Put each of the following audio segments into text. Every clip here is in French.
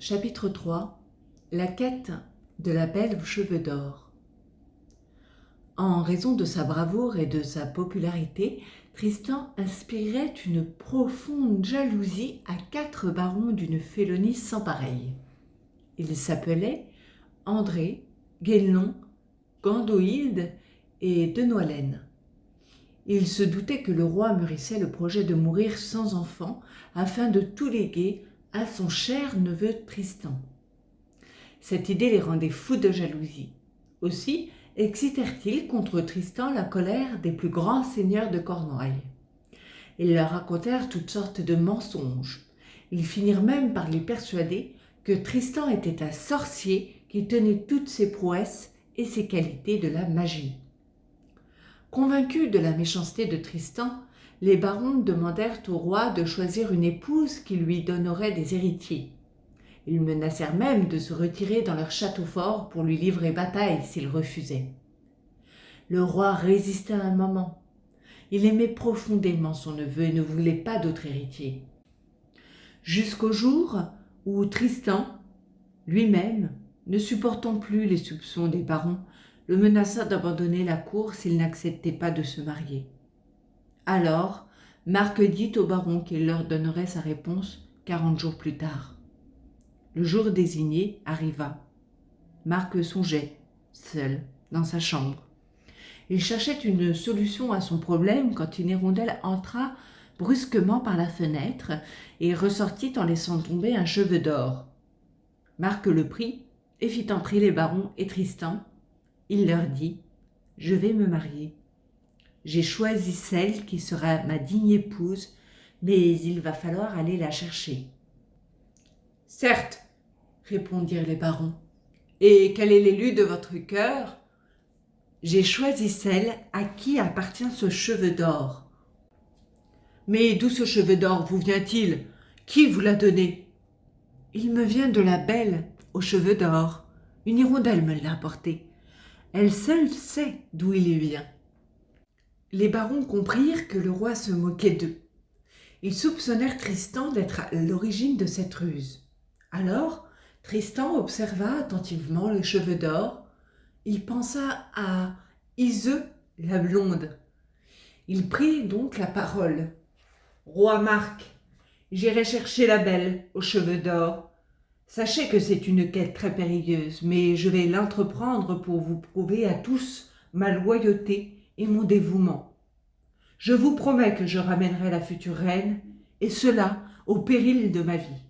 Chapitre 3. La quête de la belle aux cheveux d'or. En raison de sa bravoure et de sa popularité, Tristan inspirait une profonde jalousie à 4 barons d'une félonie sans pareille. Ils s'appelaient André, Guélnon, Gandoïde et Denoalen. Il se doutait que le roi mûrissait le projet de mourir sans enfant afin de tout léguer à son cher neveu Tristan. Cette idée les rendait fous de jalousie. Aussi excitèrent-ils contre Tristan la colère des plus grands seigneurs de Cornouailles. Ils leur racontèrent toutes sortes de mensonges. Ils finirent même par les persuader que Tristan était un sorcier qui tenait toutes ses prouesses et ses qualités de la magie. Convaincus de la méchanceté de Tristan, les barons demandèrent au roi de choisir une épouse qui lui donnerait des héritiers. Ils menacèrent même de se retirer dans leur château fort pour lui livrer bataille s'il refusait. Le roi résista un moment. Il aimait profondément son neveu et ne voulait pas d'autre héritier. Jusqu'au jour où Tristan, lui-même, ne supportant plus les soupçons des barons, le menaça d'abandonner la cour s'il n'acceptait pas de se marier. Alors, Marc dit au baron qu'il leur donnerait sa réponse 40 jours plus tard. Le jour désigné arriva. Marc songeait, seul, dans sa chambre. Il cherchait une solution à son problème quand une hirondelle entra brusquement par la fenêtre et ressortit en laissant tomber un cheveu d'or. Marc le prit et fit entrer les barons et Tristan. Il leur dit « Je vais me marier. J'ai choisi celle qui sera ma digne épouse, mais il va falloir aller la chercher. » « Certes, répondirent les barons. Et quel est l'élu de votre cœur ? J'ai choisi celle à qui appartient ce cheveu d'or. Mais d'où ce cheveu d'or vous vient-il ? Qui vous l'a donné ? Il me vient de la belle aux cheveux d'or. Une hirondelle me l'a apporté. Elle seule sait d'où il vient. Les barons comprirent que le roi se moquait d'eux. Ils soupçonnèrent Tristan d'être à l'origine de cette ruse. Alors, Tristan observa attentivement les cheveux d'or. Il pensa à Iseux, la blonde. Il prit donc la parole. « Roi Marc, j'irai chercher la belle aux cheveux d'or. Sachez que c'est une quête très périlleuse, mais je vais l'entreprendre pour vous prouver à tous ma loyauté et mon dévouement. Je vous promets que je ramènerai la future reine, et cela au péril de ma vie. »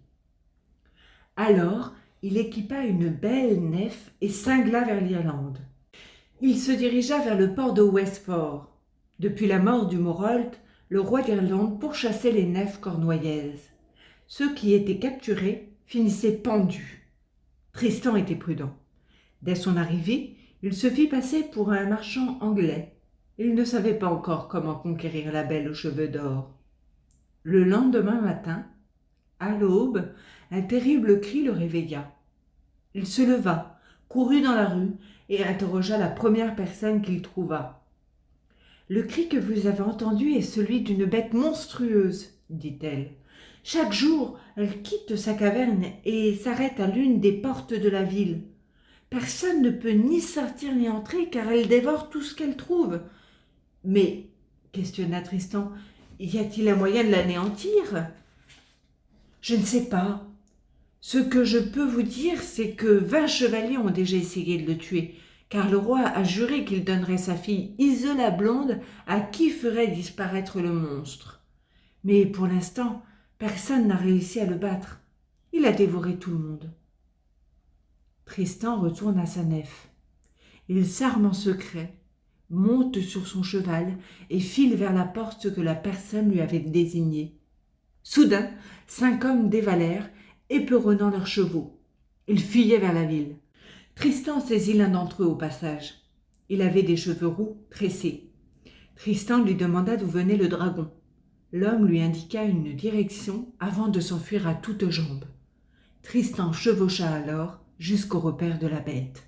Alors, il équipa une belle nef et cingla vers l'Irlande. Il se dirigea vers le port de Westford. Depuis la mort du Morolt, le roi d'Irlande pourchassait les nefs cornouaillaises. Ceux qui étaient capturés finissaient pendus. Tristan était prudent. Dès son arrivée, il se fit passer pour un marchand anglais. Il ne savait pas encore comment conquérir la belle aux cheveux d'or. Le lendemain matin, à l'aube, un terrible cri le réveilla. Il se leva, courut dans la rue et interrogea la première personne qu'il trouva. « Le cri que vous avez entendu est celui d'une bête monstrueuse, dit-elle. Chaque jour, elle quitte sa caverne et s'arrête à l'une des portes de la ville. Personne ne peut ni sortir ni entrer car elle dévore tout ce qu'elle trouve. » « Mais, questionna Tristan, y a-t-il un moyen de l'anéantir ? » « Je ne sais pas. Ce que je peux vous dire, c'est que 20 chevaliers ont déjà essayé de le tuer, car le roi a juré qu'il donnerait sa fille Iseux la blonde à qui ferait disparaître le monstre. Mais pour l'instant, personne n'a réussi à le battre. Il a dévoré tout le monde. » Tristan retourne à sa nef. Il s'arme en secret, monte sur son cheval et file vers la porte que la personne lui avait désignée. Soudain, 5 hommes dévalèrent, éperonnant leurs chevaux. Ils fuyaient vers la ville. Tristan saisit l'un d'entre eux au passage. Il avait des cheveux roux tressés. Tristan lui demanda d'où venait le dragon. L'homme lui indiqua une direction avant de s'enfuir à toutes jambes. Tristan chevaucha alors jusqu'au repère de la bête.